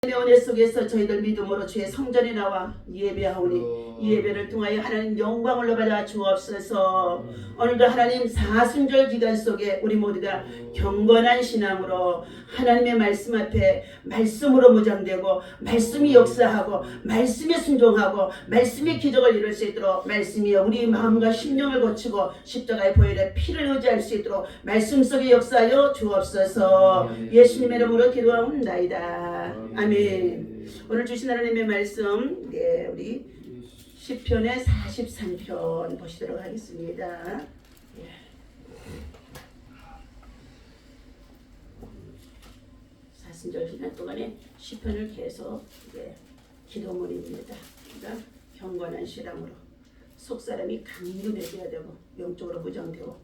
은혜 속에서 저희들 믿음으로 주의 성전에 나와 예배하오니 이 예배를 통하여 하나님 영광을 받아 주옵소서. 오늘도 하나님 사순절 기간 속에 우리 모두가 경건한 신앙으로 하나님의 말씀 앞에 말씀으로 무장되고 말씀이 역사하고 말씀에 순종하고 말씀의 기적을 이룰 수 있도록 말씀이 우리 마음과 심령을 고치고 십자가의 보혈에 피를 의지할 수 있도록 말씀 속에 역사하여 주옵소서. 예수님의 이름으로 기도하옵나이다. 아멘. 오늘 주신 하나님의 말씀, 우리 시편의 43편 보시도록 하겠습니다. 사순절 기간 동안에 시편을 계속 기도문입니다. 그러니까 경건한 신앙으로 속사람이 강건해져야 되고 영적으로 무장되고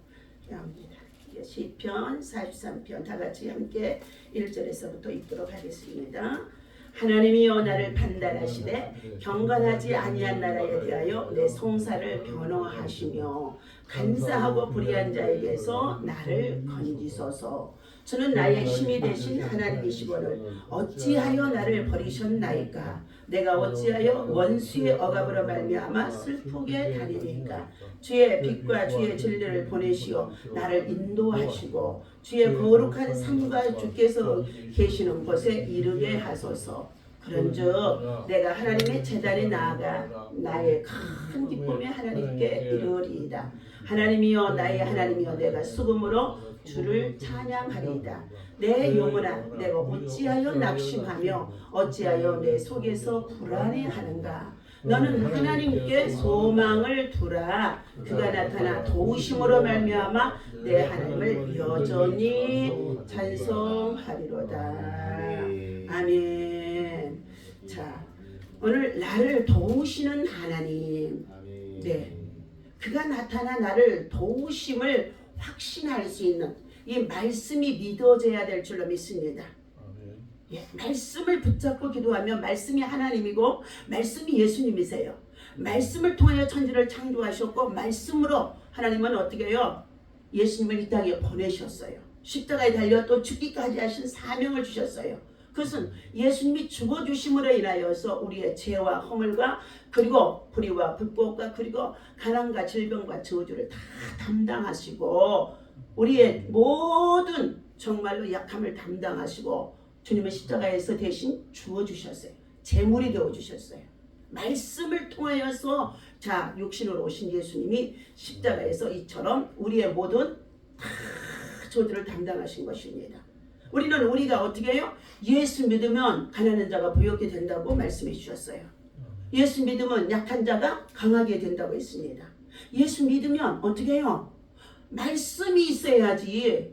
해야 합니다. 시편 43편 다 같이 함께 1절에서부터 읽도록 하겠습니다. 하나님이여 나를 판단하시되 경건하지 아니한 나라에 대하여 내 송사를 변호하시며 간사하고 불의한 자에게서 나를 건지소서. 주는 나의 힘이 되신 하나님이시거늘 어찌하여 나를 버리셨나이까. 내가 어찌하여 원수의 억압으로 말미암아 슬프게 다니니까. 주의 빛과 주의 진리를 보내시어 나를 인도하시고 주의 거룩한 산과 주께서 계시는 곳에 이르게 하소서. 그런즉 내가 하나님의 제단에 나아가 나의 큰 기쁨에 하나님께 이르리이다. 하나님이여 나의 하나님이여 내가 수금으로 주를 찬양하리이다. 내 영혼아 내가 어찌하여 낙심하며 어찌하여 내 속에서 불안해하는가. 너는 하나님께 소망을 두라. 그가 나타나 도우심으로 말미암아 내 하나님을 여전히 찬송하리로다. 아멘. 자, 오늘 나를 도우시는 하나님, 그가 나타나 나를 도우심을 확신할 수 있는 이 말씀이 믿어져야 될 줄로 믿습니다. 말씀을 붙잡고 기도하면 말씀이 하나님이고 말씀이 예수님이세요. 말씀을 통하여 천지를 창조하셨고 말씀으로 하나님은 어떻게 해요? 예수님을 이 땅에 보내셨어요. 십자가에 달려 또 죽기까지 하신 사명을 주셨어요. 그것은 예수님이 죽어주심으로 인하여서 우리의 죄와 허물과 그리고 불의와 불법과 그리고 가난과 질병과 저주를 다 담당하시고 우리의 모든 정말로 약함을 담당하시고 주님은 십자가에서 대신 주어주셨어요. 제물이 되어주셨어요. 말씀을 통하여서 육신으로 오신 예수님이 십자가에서 이처럼 우리의 모든 저주를 담당하신 것입니다. 우리가 어떻게 해요? 예수 믿으면 가난한 자가 부욕게 된다고 말씀해 주셨어요. 예수 믿으면 약한 자가 강하게 된다고 했습니다. 예수 믿으면 어떻게 해요? 말씀이 있어야지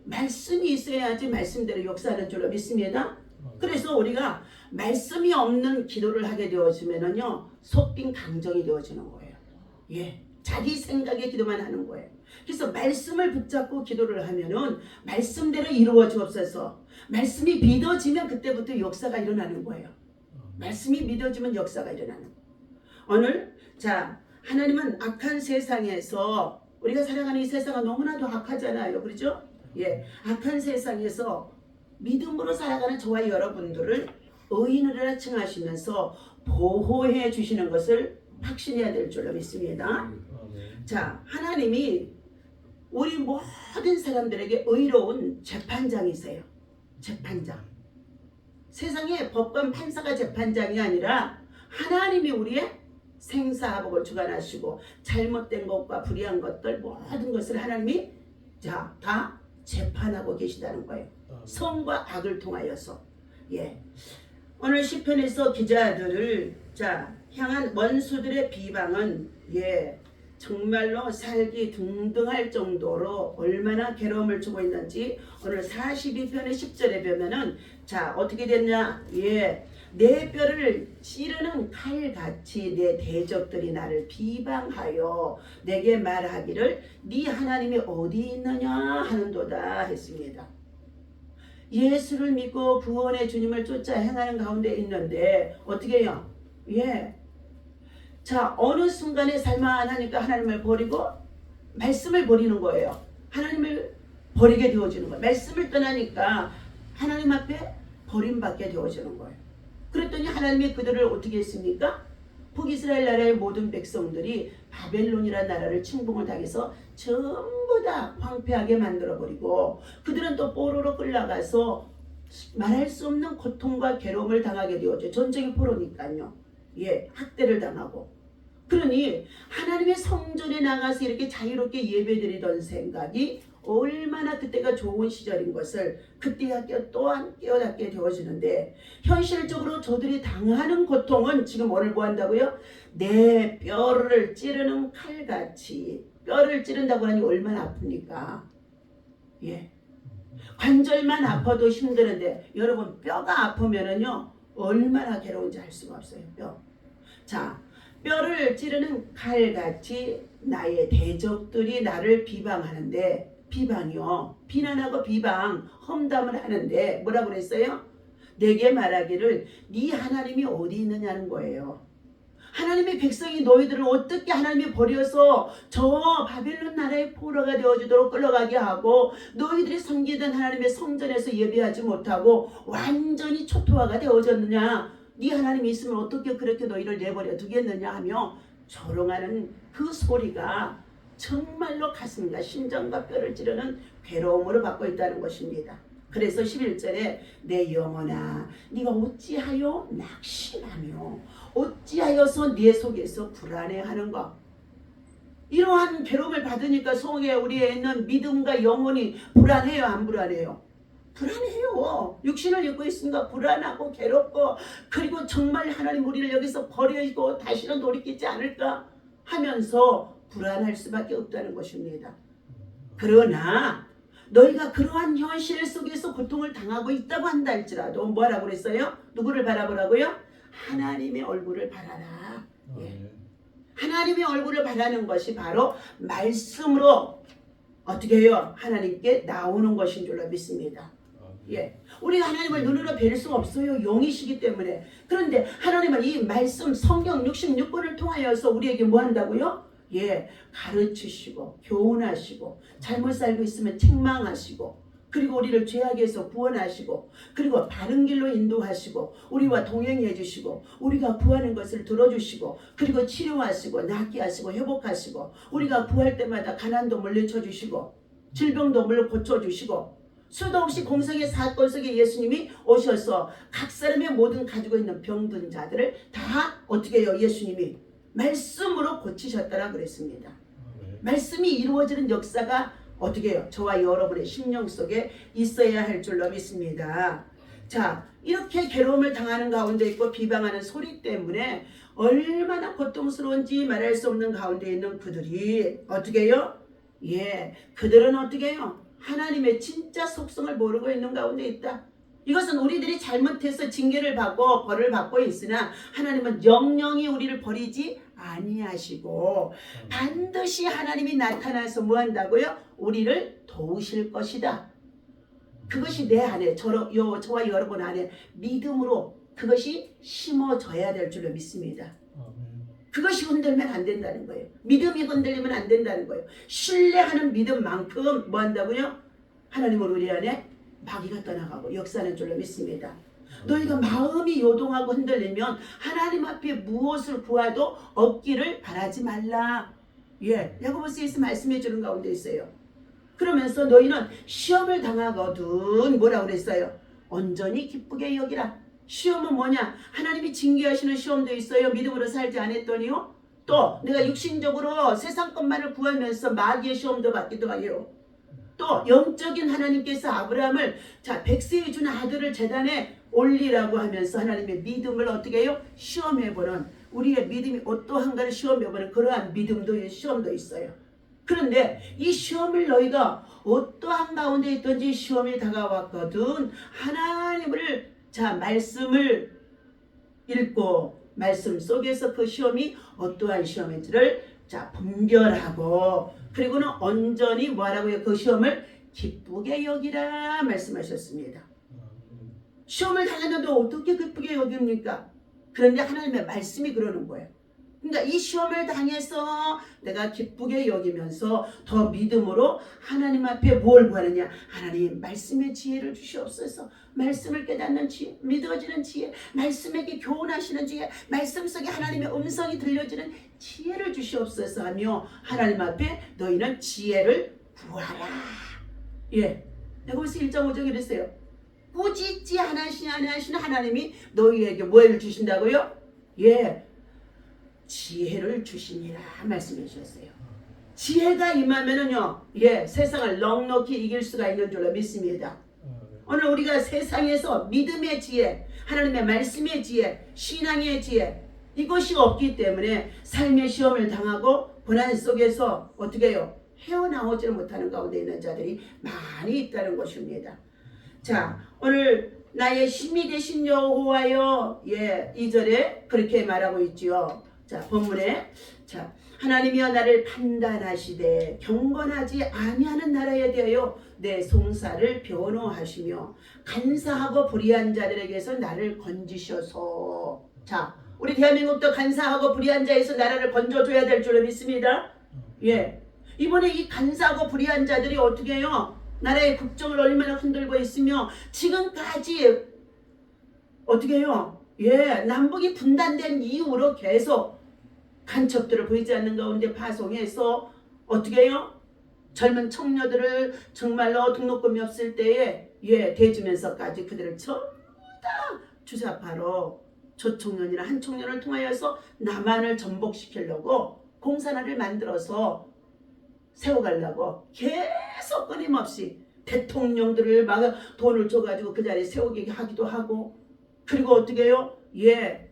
말씀대로 역사하는 줄로 믿습니다. 그래서 우리가 말씀이 없는 기도를 하게 되어지면은요 속빈 강정이 되어지는 거예요. 자기 생각의 기도만 하는 거예요. 그래서 말씀을 붙잡고 기도를 하면은 말씀대로 이루어 주옵소서. 말씀이 믿어지면 그때부터 역사가 일어나는 거예요. 말씀이 믿어지면 역사가 일어나는 거예요. 오늘 하나님은 악한 세상에서 우리가 살아가는 이 세상은 너무나도 악하잖아요. 그렇죠? 악한 세상에서 믿음으로 살아가는 저와 여러분들을 의인으로 칭하시면서 보호해 주시는 것을 확신해야 될 줄로 믿습니다. 하나님이 우리 모든 사람들에게 의로운 재판장이세요. 재판장. 세상에 법관 판사가 재판장이 아니라 하나님이 우리의 생사복을 주관하시고 잘못된 것과 불의한 것들 모든 것을 하나님이 다 재판하고 계시다는 거예요. 선과 악을 통하여서. 오늘 시편에서 기자들을 향한 원수들의 비방은 정말로 살기 등등할 정도로 얼마나 괴로움을 주고 있는지 오늘 42편의 10절에 보면은 어떻게 됐냐. 내 뼈를 찌르는 칼같이 내 대적들이 나를 비방하여 내게 말하기를 네 하나님이 어디 있느냐 하는도다 했습니다. 예수를 믿고 구원의 주님을 쫓아 행하는 가운데 있는데 어떻게 해요? 어느 순간에 살만하니까 하나님을 버리고 말씀을 버리는 거예요. 하나님을 버리게 되어지는 거예요. 말씀을 떠나니까 하나님 앞에 버림받게 되어지는 거예요. 하나님이 그들을 어떻게 했습니까? 북이스라엘 나라의 모든 백성들이 바벨론이라는 나라를 침공을 당해서 전부 다 황폐하게 만들어버리고 그들은 또 포로로 끌려가서 말할 수 없는 고통과 괴로움을 당하게 되었죠. 전쟁의 포로니까요. 예, 학대를 당하고. 그러니 하나님의 성전에 나가서 이렇게 자유롭게 예배드리던 생각이 얼마나 그때가 좋은 시절인 것을 그때야 또한 깨어닫게 되어지는데, 현실적으로 저들이 당하는 고통은 지금 뭐를 보한다고요? 내 뼈를 찌르는 칼같이. 뼈를 찌른다고 하니 얼마나 아픕니까? 예. 관절만 아파도 힘드는데 여러분, 뼈가 아프면은요 얼마나 괴로운지 알 수가 없어요. 뼈. 자, 뼈를 찌르는 칼같이 나의 대적들이 나를 비방하는데, 비방이요, 비난하고 비방, 험담을 하는데 뭐라고 그랬어요? 내게 말하기를 네 하나님이 어디 있느냐는 거예요. 하나님의 백성이 너희들을 어떻게 하나님이 버려서 저 바벨론 나라의 포로가 되어주도록 끌어가게 하고 너희들이 섬기던 하나님의 성전에서 예배하지 못하고 완전히 초토화가 되어졌느냐? 네 하나님이 있으면 어떻게 그렇게 너희를 내버려 두겠느냐 하며 조롱하는 그 소리가 정말로 가슴과 심장과 뼈를 찌르는 괴로움으로 받고 있다는 것입니다. 그래서 11절에 내 영혼아 네가 어찌하여 낙심하며 어찌하여서 네 속에서 불안해하는가. 이러한 괴로움을 받으니까 속에 우리에 있는 믿음과 영혼이 불안해요, 안 불안해요? 불안해요. 육신을 입고 있으니까 불안하고 괴롭고, 그리고 정말 하나님 우리를 여기서 버리고 다시는 돌이키지 않을까 하면서 불안할 수밖에 없다는 것입니다. 그러나 너희가 그러한 현실 속에서 고통을 당하고 있다고 한다 할지라도 뭐라고 그랬어요? 누구를 바라보라고요? 하나님의 얼굴을 바라라. 예. 하나님의 얼굴을 바라는 것이 바로 말씀으로 어떻게 해요? 하나님께 나오는 것인 줄로 믿습니다. 예, 우리가 하나님을 눈으로 뵐 수 없어요. 영이시기 때문에. 그런데 하나님은 이 말씀 성경 66권을 통하여서 우리에게 뭐 한다고요? 예, 가르치시고 교훈하시고 잘못 살고 있으면 책망하시고, 그리고 우리를 죄악에서 구원하시고, 그리고 바른 길로 인도하시고, 우리와 동행해 주시고, 우리가 구하는 것을 들어주시고, 그리고 치료하시고 낫게 하시고 회복하시고, 우리가 구할 때마다 가난도 물리쳐 주시고 질병도 물려 고쳐주시고, 수도 없이 공생의 사건 속에 예수님이 오셔서 각 사람의 모든 가지고 있는 병든 자들을 다 어떻게 해요? 예수님이 말씀으로 고치셨다라 그랬습니다. 말씀이 이루어지는 역사가 어떻게 해요? 저와 여러분의 심령 속에 있어야 할 줄로 믿습니다. 자, 이렇게 괴로움을 당하는 가운데 있고 비방하는 소리 때문에 얼마나 고통스러운지 말할 수 없는 가운데 있는 그들이 어떻게 해요? 예, 그들은 어떻게 해요? 하나님의 진짜 속성을 모르고 있는 가운데 있다. 이것은 우리들이 잘못해서 징계를 받고 벌을 받고 있으나 하나님은 영영이 우리를 버리지 아니하시고 반드시 하나님이 나타나서 뭐 한다고요? 우리를 도우실 것이다. 그것이 내 안에 저와 여러분 안에 믿음으로 그것이 심어져야 될 줄로 믿습니다. 그것이 흔들면 안 된다는 거예요. 믿음이 흔들리면 안 된다는 거예요. 신뢰하는 믿음만큼 뭐 한다고요? 하나님은 우리 안에 마귀가 떠나가고 역사하는 줄로 믿습니다. 너희가 마음이 요동하고 흔들리면 하나님 앞에 무엇을 구하도 얻기를 바라지 말라. 예, 야고보서에서 말씀해 주는 가운데 있어요. 그러면서 너희는 시험을 당하거든 뭐라고 그랬어요? 온전히 기쁘게 여기라. 시험은 뭐냐? 하나님이 징계하시는 시험도 있어요. 믿음으로 살지 않았더니요. 또 내가 육신적으로 세상 것만을 구하면서 마귀의 시험도 받기도 해요. 또 영적인 하나님께서 아브라함을 100세에 준 아들을 제단에 올리라고 하면서 하나님의 믿음을 어떻게 해요? 시험해보는, 우리의 믿음이 어떠한가를 시험해보는 그러한 믿음도 시험도 있어요. 그런데 이 시험을 너희가 어떠한 가운데 있든지 시험이 다가왔거든 하나님을 말씀을 읽고 말씀 속에서 그 시험이 어떠한 시험인지를 분별하고, 그리고는 온전히 뭐라고요? 그 시험을 기쁘게 여기라 말씀하셨습니다. 시험을 당했는데 어떻게 기쁘게 여깁니까? 그런데 하나님의 말씀이 그러는 거예요. 그러니까 이 시험을 당해서 내가 기쁘게 여기면서 더 믿음으로 하나님 앞에 뭘 구하느냐. 하나님 말씀의 지혜를 주시옵소서. 말씀을 깨닫는 지혜, 믿어지는 지혜, 말씀에게 교훈하시는 지혜, 말씀 속에 하나님의 음성이 들려지는 지혜를 주시옵소서 하며 하나님 앞에 너희는 지혜를 구하라. 예, 내가 벌써 1.5절 이랬어요. 꾸짖지 않으시는 하나님이 너희에게 뭘 주신다고요? 예, 지혜를 주시니라 말씀해 주셨어요. 지혜가 임하면은요, 예, 세상을 넉넉히 이길 수가 있는 줄로 믿습니다. 오늘 우리가 세상에서 믿음의 지혜, 하나님의 말씀의 지혜, 신앙의 지혜, 이것이 없기 때문에 삶의 시험을 당하고 고난 속에서 어떻게 해요? 헤어나오지를 못하는 가운데 있는 자들이 많이 있다는 것입니다. 자, 오늘 나의 힘이 되신 여호와여, 예, 2절에 그렇게 말하고 있지요. 자, 본문에, 자, 하나님이여 나를 판단하시되 경건하지 아니하는 나라에 대하여 내 송사를 변호하시며 간사하고 불의한 자들에게서 나를 건지셔서. 자, 우리 대한민국도 간사하고 불의한 자에서 나라를 건져줘야 될 줄로 믿습니다. 예, 이번에 이 간사하고 불의한 자들이 어떻게 해요? 나라의 국정을 얼마나 흔들고 있으며 지금까지 어떻게 해요? 예, 남북이 분단된 이후로 계속 간첩들을 보이지 않는 가운데 파송해서 어떻게 해요? 젊은 청녀들을 정말로 등록금이 없을 때에 예, 대주면서까지 그들을 전부 다 주사파로 조청년이나 한청년을 통하여서 남한을 전복시키려고 공산화를 만들어서 세워가려고 계속 끊임없이 대통령들을 막 돈을 줘가지고 그 자리에 세우게 하기도 하고, 그리고 어떻게 해요? 예,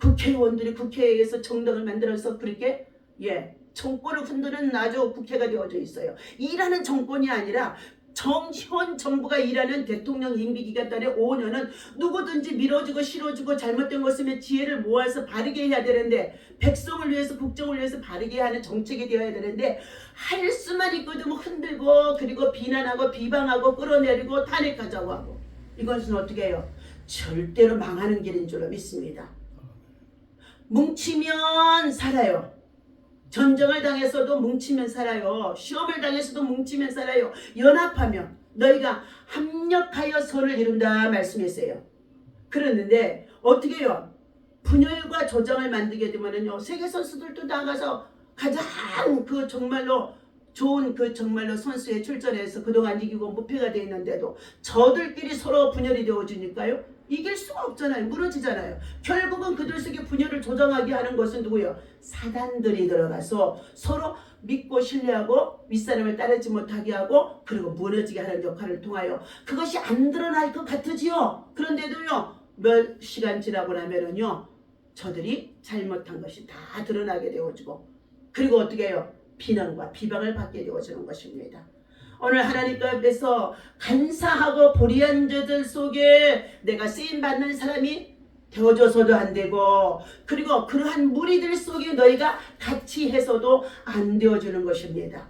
국회의원들이 국회에서 정당을 만들어서 그렇게 예, 정권을 흔드는 아주 국회가 되어져 있어요. 일하는 정권이 아니라 현 정부가 일하는 대통령 임기기간 단에 5년은 누구든지 밀어주고 실어주고 잘못된 것이면 지혜를 모아서 바르게 해야 되는데, 백성을 위해서 국정을 위해서 바르게 하는 정책이 되어야 되는데 할 수만 있거든 흔들고 그리고 비난하고 비방하고 끌어내리고 탄핵하자고 하고, 이것은 어떻게 해요? 절대로 망하는 길인 줄로 믿습니다. 뭉치면 살아요. 전쟁을 당해서도 뭉치면 살아요. 시험을 당해서도 뭉치면 살아요. 연합하면 너희가 합력하여 선을 이룬다 말씀했어요. 그랬는데 어떻게 해요? 분열과 조장을 만들게 되면은요, 세계 선수들도 나가서 가장 그 정말로 좋은 그 정말로 선수에 출전해서 그동안 이기고 무패가 되어 있는데도 저들끼리 서로 분열이 되어주니까요, 이길 수가 없잖아요. 무너지잖아요. 결국은 그들 속에 분열을 조장하게 하는 것은 누구예요? 사단들이 들어가서 서로 믿고 신뢰하고 윗사람을 따르지 못하게 하고 그리고 무너지게 하는 역할을 통하여 그것이 안 드러날 것 같으지요. 그런데도요, 몇 시간 지나고 나면은요, 저들이 잘못한 것이 다 드러나게 되어지고, 그리고 어떻게 해요? 비난과 비방을 받게 되어지는 것입니다. 오늘 하나님께 앞에서 간사하고 불의한 자들 속에 내가 쓰임받는 사람이 되어줘서도 안 되고, 그리고 그러한 무리들 속에 너희가 같이 해서도 안 되어주는 것입니다.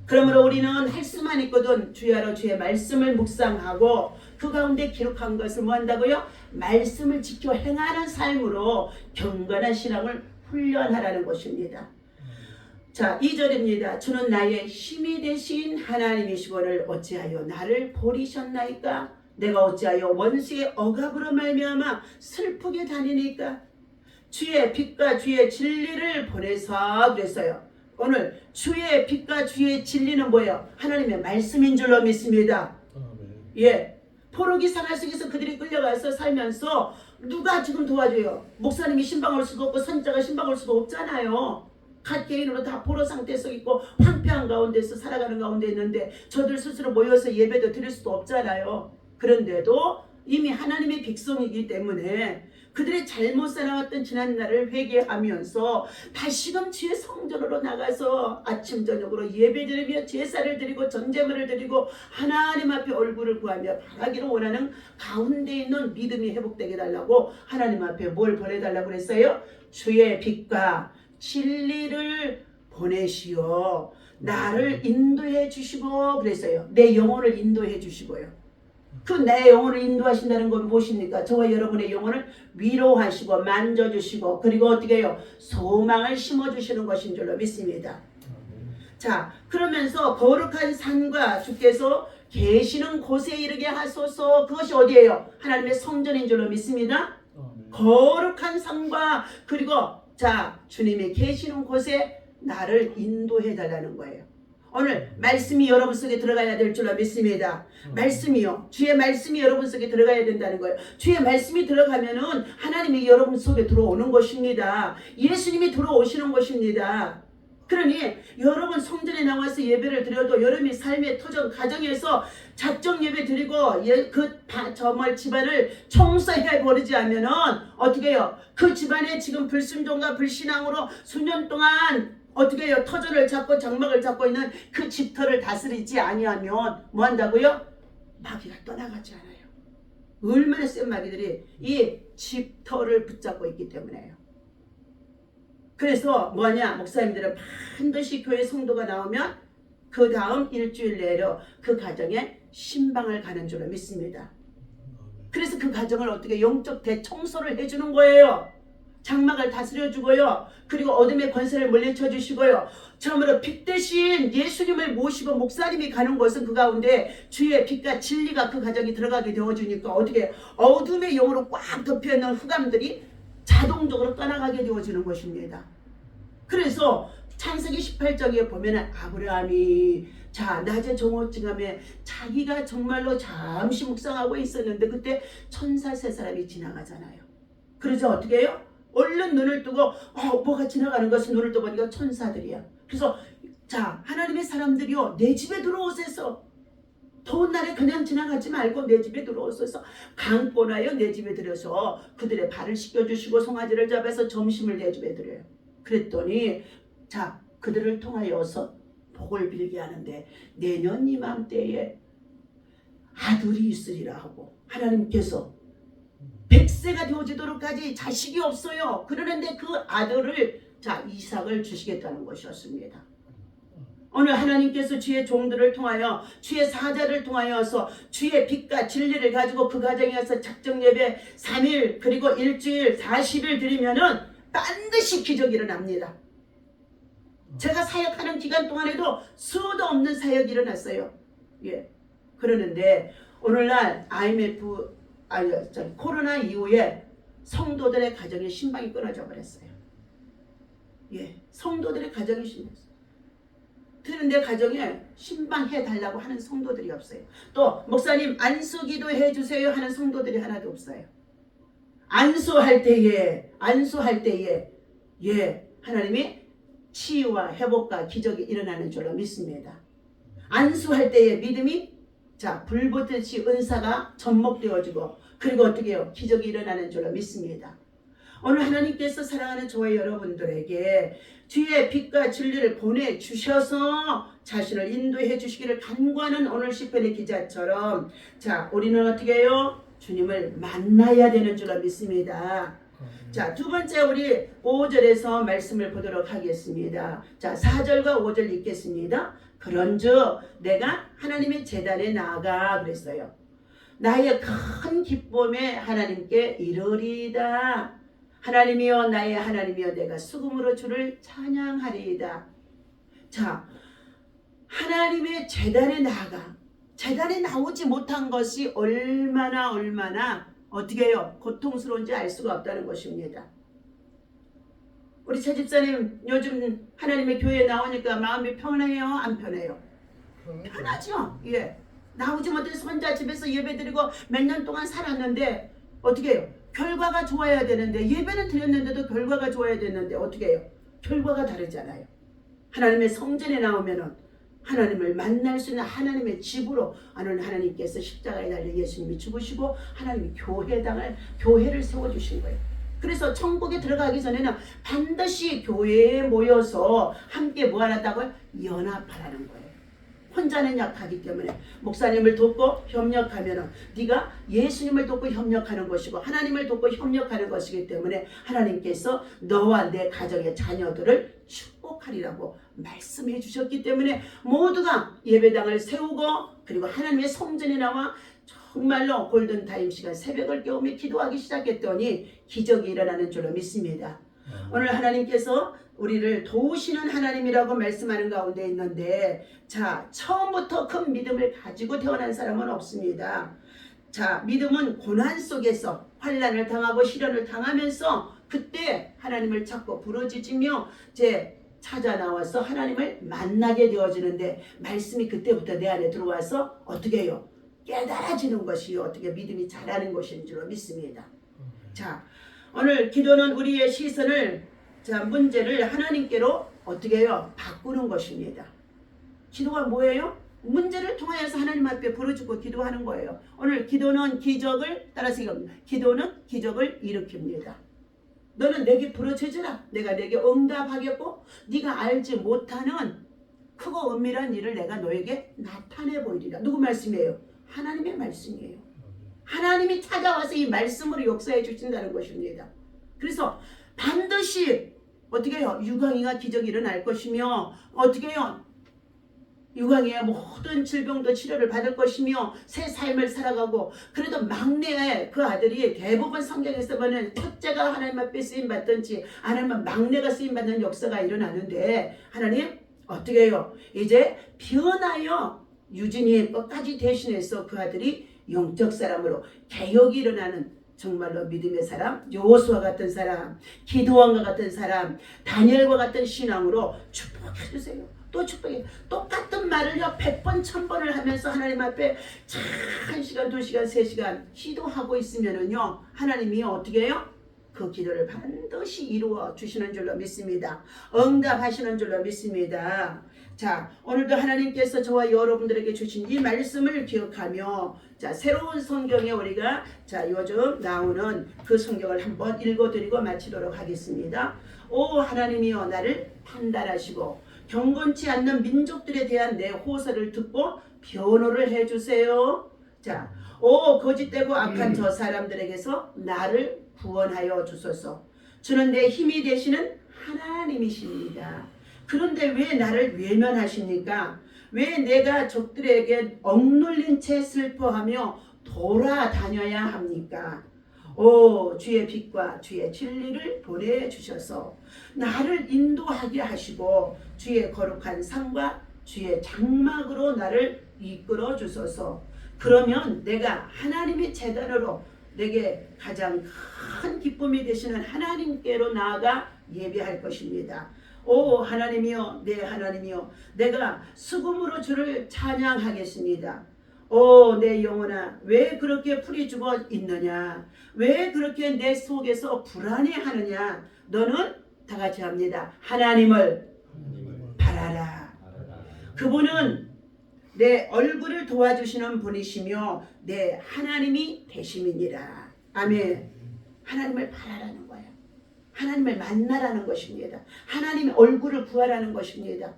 그러므로 우리는 할 수만 있거든 주야로 주의 말씀을 묵상하고 그 가운데 기록한 것을 뭐 한다고요? 말씀을 지켜 행하는 삶으로 경건한 신앙을 훈련하라는 것입니다. 자, 2절입니다. 주는 나의 힘이 되신 하나님이시거늘 어찌하여 나를 버리셨나이까? 내가 어찌하여 원수의 억압으로 말미암아 슬프게 다니니까? 주의 빛과 주의 진리를 보내사 그랬어요. 오늘 주의 빛과 주의 진리는 뭐예요? 하나님의 말씀인 줄로 믿습니다. 예, 포로기 생활 속에서 그들이 끌려가서 살면서 누가 지금 도와줘요? 목사님이 신방 올 수도 없고 선자가 신방 올 수도 없잖아요. 각 개인으로 다 포로 상태에 서 있고 황폐한 가운데서 살아가는 가운데 있는데 저들 스스로 모여서 예배도 드릴 수도 없잖아요. 그런데도 이미 하나님의 백성이기 때문에 그들의 잘못 살아왔던 지난날을 회개하면서 다시금 주의 성전으로 나가서 아침 저녁으로 예배드리며 제사를 드리고 전제물을 드리고 하나님 앞에 얼굴을 구하며 바라기를 원하는 가운데 있는 믿음이 회복되게 달라고 하나님 앞에 뭘 보내달라고 그랬어요? 주의 빛과 진리를 보내시오. 나를 인도해 주시고 그랬어요. 내 영혼을 인도해 주시고요. 그 내 영혼을 인도하신다는 건 무엇입니까? 저와 여러분의 영혼을 위로하시고 만져주시고 그리고 어떻게 해요? 소망을 심어주시는 것인 줄로 믿습니다. 자, 그러면서 거룩한 산과 주께서 계시는 곳에 이르게 하소서. 그것이 어디예요? 하나님의 성전인 줄로 믿습니다. 거룩한 산과 그리고 자, 주님이 계시는 곳에 나를 인도해 달라는 거예요. 오늘 말씀이 여러분 속에 들어가야 될 줄로 믿습니다. 말씀이요. 주의 말씀이 여러분 속에 들어가야 된다는 거예요. 주의 말씀이 들어가면은 하나님이 여러분 속에 들어오는 것입니다. 예수님이 들어오시는 것입니다. 그러니 여러분 성전에 나와서 예배를 드려도 여러분이 삶의 터전 가정에서 작정 예배 드리고 정말 집안을 청소해 버리지 않으면은 어떻게 해요? 그 집안에 지금 불순종과 불신앙으로 수년 동안 어떻게 해요? 터전을 잡고 장막을 잡고 있는 그 집터를 다스리지 아니하면 뭐 한다고요? 마귀가 떠나가지 않아요. 얼마나 센 마귀들이 이 집터를 붙잡고 있기 때문에요. 그래서 뭐냐? 목사님들은 반드시 교회 성도가 나오면 그 다음 일주일 내로 그 가정에 신방을 가는 줄로 믿습니다. 그래서 그 가정을 어떻게 영적 대청소를 해주는 거예요. 장막을 다스려주고요. 그리고 어둠의 권세를 물리쳐 주시고요. 참으로 빛 대신 예수님을 모시고 목사님이 가는 곳은 그 가운데 주의 빛과 진리가 그 가정에 들어가게 되어주니까 어떻게 어둠의 영으로 꽉 덮여있는 흑암들이 자동적으로 떠나가게 되어지는 것입니다. 그래서 창세기 18장에 보면 아브라함이 자 낮에 정오쯤에 자기가 정말로 잠시 묵상하고 있었는데 그때 천사 세 사람이 지나가잖아요. 그래서 어떻게 해요? 얼른 눈을 뜨고 뭐가 지나가는 것이 눈을 떠보니까 천사들이야. 그래서 자 하나님의 사람들이요 내 집에 들어오소서. 더운 날에 그냥 지나가지 말고 내 집에 들어오소서. 강권하여 내 집에 들여서 그들의 발을 씻겨주시고 송아지를 잡아서 점심을 내 집에 드려요. 그랬더니 자 그들을 통하여서 복을 빌게 하는데 내년 이맘때에 아들이 있으리라 하고 하나님께서 100세가 되어지도록까지 자식이 없어요. 그러는데 그 아들을 자 이삭을 주시겠다는 것이었습니다. 오늘 하나님께서 주의 종들을 통하여 주의 사자를 통하여서 주의 빛과 진리를 가지고 그 가정에서 작정 예배 3일 그리고 일주일 40일 드리면은 반드시 기적이 일어납니다. 제가 사역하는 기간 동안에도 수도 없는 사역이 일어났어요. 예. 그러는데 오늘날 코로나 이후에 성도들의 가정의 신방이 끊어져 버렸어요. 예. 성도들의 가정이 신방했어요. 그런데 가정에 신방해 달라고 하는 성도들이 없어요. 또 목사님 안수기도 해주세요 하는 성도들이 하나도 없어요. 안수할 때에 예 하나님이 치유와 회복과 기적이 일어나는 줄로 믿습니다. 안수할 때에 믿음이 자 불붙듯이 은사가 접목되어지고 그리고 어떻게 해요? 기적이 일어나는 줄로 믿습니다. 오늘 하나님께서 사랑하는 저와 여러분들에게 주의 빛과 진리를 보내주셔서 자신을 인도해 주시기를 간구하는 오늘 시편의 기자처럼 자 우리는 어떻게 해요? 주님을 만나야 되는 줄로 믿습니다. 자, 두 번째 우리 5절에서 말씀을 보도록 하겠습니다. 자, 4절과 5절 읽겠습니다. 그런즉 내가 하나님의 제단에 나아가 그랬어요. 나의 큰 기쁨에 하나님께 이르리이다. 하나님이여 나의 하나님이여 내가 수금으로 주를 찬양하리이다. 자, 하나님의 제단에 나아가 제단에 나오지 못한 것이 얼마나 어떻게 해요? 고통스러운지 알 수가 없다는 것입니다. 우리 최 집사님 요즘 하나님의 교회에 나오니까 마음이 편해요? 안 편해요? 편하죠. 예. 나오지 못해서 혼자 집에서 예배드리고 몇 년 동안 살았는데 어떻게 해요? 결과가 좋아야 되는데 예배는 드렸는데도 결과가 좋아야 되는데 어떻게 해요? 결과가 다르잖아요. 하나님의 성전에 나오면은 하나님을 만날 수 있는 하나님의 집으로 하나님께서 십자가에 달려 예수님이 죽으시고 하나님이 교회를 세워주신 거예요. 그래서 천국에 들어가기 전에는 반드시 교회에 모여서 함께 뭐 하다고요? 연합하라는 거예요. 혼자는 약하기 때문에 목사님을 돕고 협력하면 네가 예수님을 돕고 협력하는 것이고 하나님을 돕고 협력하는 것이기 때문에 하나님께서 너와 내 가정의 자녀들을 축복하리라고 말씀해 주셨기 때문에 모두가 예배당을 세우고 그리고 하나님의 성전에 나와 정말로 골든타임 시간 새벽을 깨우며 기도하기 시작했더니 기적이 일어나는 줄로 믿습니다. 오늘 하나님께서 우리를 도우시는 하나님이라고 말씀하는 가운데 있는데, 자, 처음부터 큰 믿음을 가지고 태어난 사람은 없습니다. 자, 믿음은 고난 속에서 환난을 당하고 시련을 당하면서 그때 하나님을 찾고 부르짖으며 찾아 나와서 하나님을 만나게 되어지는데, 말씀이 그때부터 내 안에 들어와서 어떻게 해요? 깨달아지는 것이 어떻게 믿음이 자라는 것인 줄 믿습니다. 자, 오늘 기도는 우리의 시선을, 문제를 하나님께로 어떻게 해요? 바꾸는 것입니다. 기도가 뭐예요? 문제를 통하여서 하나님 앞에 부르짖고 기도하는 거예요. 오늘 기도는 기적을, 따라서 이겁니다. 기도는 기적을 일으킵니다. 너는 내게 부르짖으라. 내가 내게 응답하겠고 네가 알지 못하는 크고 은밀한 일을 내가 너에게 나타내 보이리라. 누구 말씀이에요? 하나님의 말씀이에요. 하나님이 찾아와서 이 말씀으로 역사해 주신다는 것입니다. 그래서 반드시 어떻게 해요? 유광이가 기적이 일어날 것이며, 어떻게 해요? 유광이의 모든 질병도 치료를 받을 것이며 새 삶을 살아가고, 그래도 막내의 그 아들이 대부분 성경에서 보면 첫째가 하나님 앞에 쓰임받든지 아니면 막내가 쓰임받는 역사가 일어나는데, 하나님 어떻게 해요? 이제 변하여 유진이 끝까지 대신해서 그 아들이 영적 사람으로 개혁이 일어나는, 정말로 믿음의 사람, 여호수아 같은 사람, 기도원과 같은 사람, 다니엘과 같은 신앙으로 축복해 주세요. 또 축복해. 똑같은 말을요 100번 1000번을 하면서 하나님 앞에 1시간 2시간 3시간 기도하고 있으면은요, 하나님이 어떻게 해요? 그 기도를 반드시 이루어 주시는 줄로 믿습니다. 응답하시는 줄로 믿습니다. 자, 오늘도 하나님께서 저와 여러분들에게 주신 이 말씀을 기억하며, 새로운 성경에 우리가 요즘 나오는 그 성경을 한번 읽어드리고 마치도록 하겠습니다. 오 하나님이여, 나를 판단하시고 경건치 않는 민족들에 대한 내 호소를 듣고 변호를 해주세요. 자, 오 거짓되고 악한 저 사람들에게서 나를 구원하여 주소서. 주는 내 힘이 되시는 하나님이십니다. 그런데 왜 나를 외면하십니까? 왜 내가 적들에게 억눌린 채 슬퍼하며 돌아다녀야 합니까? 오 주의 빛과 주의 진리를 보내주셔서 나를 인도하게 하시고 주의 거룩한 상과 주의 장막으로 나를 이끌어 주소서. 그러면 내가 하나님의 제단으로 내게 가장 큰 기쁨이 되시는 하나님께로 나아가 예배할 것입니다. 오 하나님이여, 내 하나님이여, 내가 수금으로 주를 찬양하겠습니다. 오 내 영혼아, 왜 그렇게 풀이 죽어 있느냐? 왜 그렇게 내 속에서 불안해하느냐? 너는 다 같이 합니다. 하나님을 바라라. 그분은 내 얼굴을 도와주시는 분이시며 내 하나님이 되심이니라. 아멘. 하나님을 바라라는 거예요. 하나님을 만나라는 것입니다. 하나님의 얼굴을 구하라는 것입니다.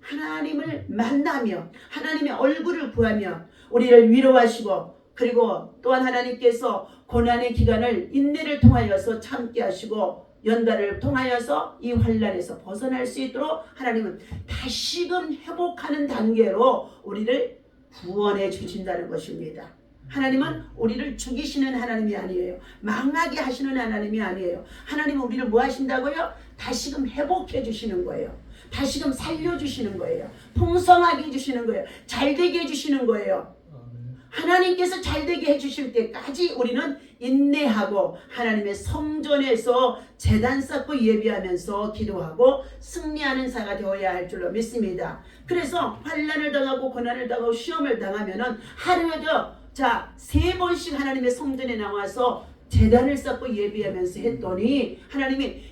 하나님을 만나며 하나님의 얼굴을 구하며 우리를 위로하시고, 그리고 또한 하나님께서 고난의 기간을 인내를 통하여서 참게 하시고 연단을 통하여서 이 환난에서 벗어날 수 있도록 하나님은 다시금 회복하는 단계로 우리를 구원해 주신다는 것입니다. 하나님은 우리를 죽이시는 하나님이 아니에요. 망하게 하시는 하나님이 아니에요. 하나님은 우리를 뭐 하신다고요? 다시금 회복해 주시는 거예요. 다시금 살려주시는 거예요. 풍성하게 해주시는 거예요. 잘되게 해주시는 거예요. 하나님께서 잘되게 해주실 때까지 우리는 인내하고 하나님의 성전에서 제단 쌓고 예배하면서 기도하고 승리하는 자가 되어야 할 줄로 믿습니다. 그래서 환난을 당하고 고난을 당하고 시험을 당하면은 하루에도 3번씩 하나님의 성전에 나와서 제단을 쌓고 예배하면서 했더니 하나님이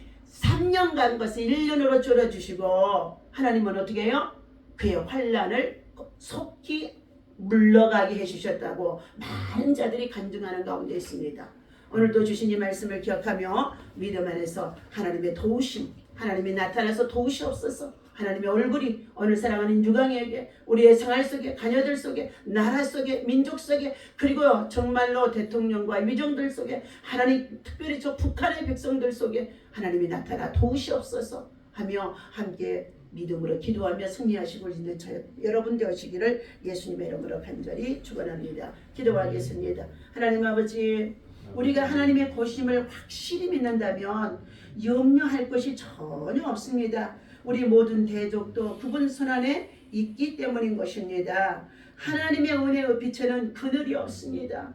3년간 것을 1년으로 줄여주시고, 하나님은 어떻게 해요? 그의 환난을 속히 물러가게 해주셨다고 많은 자들이 간증하는 가운데 있습니다. 오늘도 주신 이 말씀을 기억하며 믿음 안에서 하나님의 도우심, 하나님이 나타나서 도우시옵소서. 하나님의 얼굴이 오늘 사랑하는 유광에게, 우리의 생활 속에, 자녀들 속에, 나라 속에, 민족 속에, 그리고 정말로 대통령과 위정들 속에, 하나님 특별히 저 북한의 백성들 속에 하나님이 나타나 도우시옵소서 하며 함께 믿음으로 기도하며 승리하시고 있는 여러분 되시기를 예수님의 이름으로 간절히 축원합니다. 기도하겠습니다. 하나님 아버지, 우리가 하나님의 고심을 확실히 믿는다면 염려할 것이 전혀 없습니다. 우리 모든 대적도 그분 손안에 있기 때문인 것입니다. 하나님의 은혜의 빛에는 그늘이 없습니다.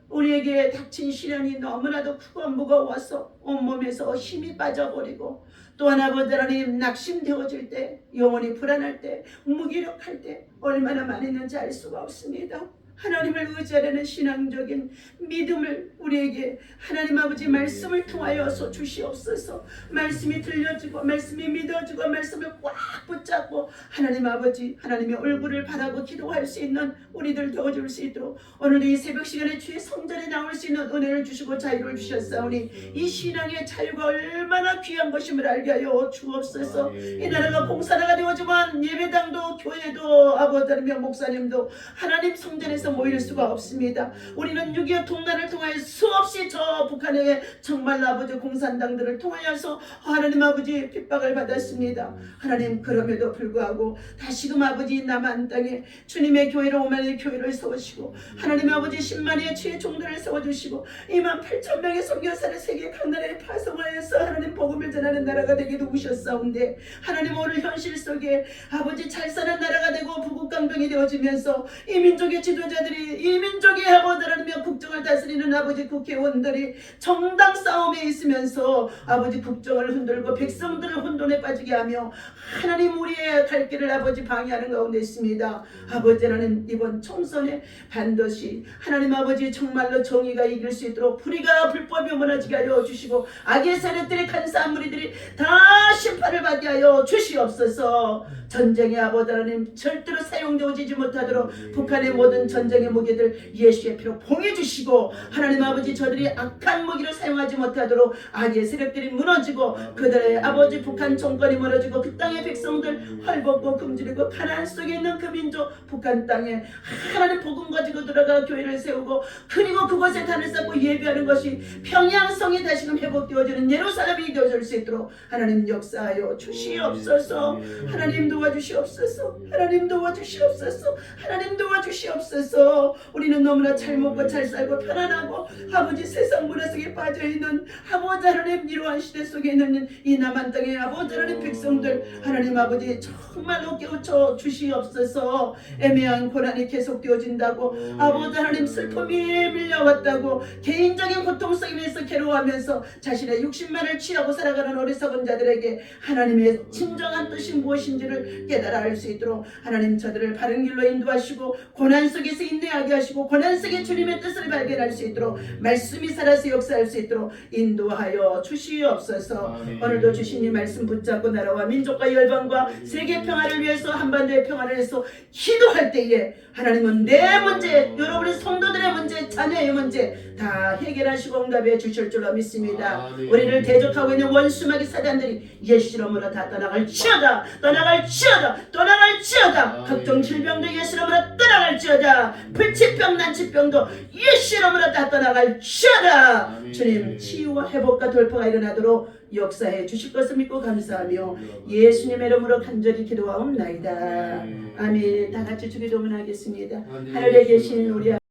우리에게 닥친 시련이 너무나도 크고 무거워서 온몸에서 힘이 빠져버리고, 또한 아버지 하나님 낙심되어질 때, 영혼이 불안할 때, 무기력할 때 얼마나 많이 있는지 알 수가 없습니다. 하나님을 의지하려는 신앙적인 믿음을 우리에게 하나님 아버지 말씀을 통하여서 주시옵소서. 말씀이 들려지고 말씀이 믿어지고 말씀을 꽉 붙잡고 하나님 아버지 하나님의 얼굴을 바라고 기도할 수 있는 우리들 되어줄 수 있도록 오늘 이 새벽 시간에 주의 성전에 나올 수 있는 은혜를 주시고 자유를 주셨사오니 이 신앙의 자유가 얼마나 귀한 것임을 알게 하여 주옵소서. 이 나라가 공사나가 되어지만 예배당도 교회도 아버지 하나님 목사님도 하나님 성전에서 모일 수가 없습니다. 우리는 6.25 동란을 통하여 수없이 저 북한의 정말 아버지 공산당들을 통하여서 하나님 아버지 핍박을 받았습니다. 하나님 그럼에도 불구하고 다시금 아버지 남한 땅에 주님의 교회를 5만의 교회를 세우시고 하나님 아버지 10만의 주의 종들을 세워주시고 28,000명의 선교사를 세계 강나라에 파송하여서 하나님 복음을 전하는 나라가 되게 도우셨사온데, 하나님 오늘 현실 속에 아버지 잘 사는 나라가 되고 부국강병이 되어지면서 이 민족의 지도자들이 이 민족의 아버지 하나님의 국정을 다스리는 아버지 국회의원들이 정당 싸움에 있으면서 아버지 국정을 흔들고 백성들을 혼돈에 빠지게 하며 하나님 우리의 갈 길을 아버지 방해하는 가운데 있습니다. 아버지 하나님 이번 총선에 반드시 하나님 아버지 정말로 정의가 이길 수 있도록 불의가 불법이 무너지게 하여 주시고 악의 세력들의 간사한 무리들이 다 심판을 받게 하여 주시옵소서. 전쟁의 아버지 하나님 절대로 사용되어지지 못하도록 북한의 모든 전쟁의 무기들 예수의 피로 봉해주시고 하나님 아버지 저들이 악한 무기를 사용하지 못하도록 악의 세력들이 무너지고 그들의 아버지 북한 정권이 무너지고 그 땅의 백성들 헐벗고 굶주리고 가나안 속에 있는 그 민족 북한 땅에 하나님 복음 가지고 들어가 교회를 세우고 그리고 그곳에 단을 쌓고 예배하는 것이 평양성이 다시금 회복되어지는 예루살렘이 되어질 수 있도록 하나님 역사하여 주시옵소서. 하나님 도와주시옵소서. 하나님 도와주시옵소서. 하나님 도와주시옵소서. 우리는 너무나 잘 먹고 잘 살고 편안하고 아버지 세상 문화 속에 빠져있는 아버지 하나님 이러한 시대 속에 있는 이 남한 땅의 아버지 하나님 백성들 하나님 아버지 정말로 깨우쳐 주시옵소서. 애매한 고난이 계속되어진다고 아버지 하나님 슬픔이 밀려왔다고 개인적인 고통 속에서 괴로워하면서 자신의 육신만을 취하고 살아가는 어리석은 자들에게 하나님의 진정한 뜻이 무엇인지를 깨달아 알 수 있도록 하나님 저들을 바른 길로 인도하시고 고난 속에서 인내하게 하시고 고난 속에 주님의 뜻을 발견할 수 있도록 말씀이 살아서 역사할 수 있도록 인도하여 주시옵소서. 오늘도 주신 이 말씀 붙잡고 나라와 민족과 열방과 세계 평화를 위해서 한반도의 평화를 위해서 기도할 때에 하나님은 내 문제, 여러분의 성도들의 문제, 자녀의 문제 다 해결하시고 응답해 주실 줄로 믿습니다. 우리를 대적하고 있는 원수마귀 사단들이 예수 이름으로 다 떠나갈지어다. 떠나갈지어다. 떠나갈지어다. 각종 질병도 예수 이름으로 떠나갈지어다. 불치병 난치병도 예수 이름으로 다 떠나갈지어다. 주님 치유와 회복과 돌파가 일어나도록 역사해 주실 것을 믿고 감사하며 예수님의 이름으로 간절히 기도하옵나이다. 아멘. 다 같이 주기도문 하겠습니다. 하늘에 계신 우리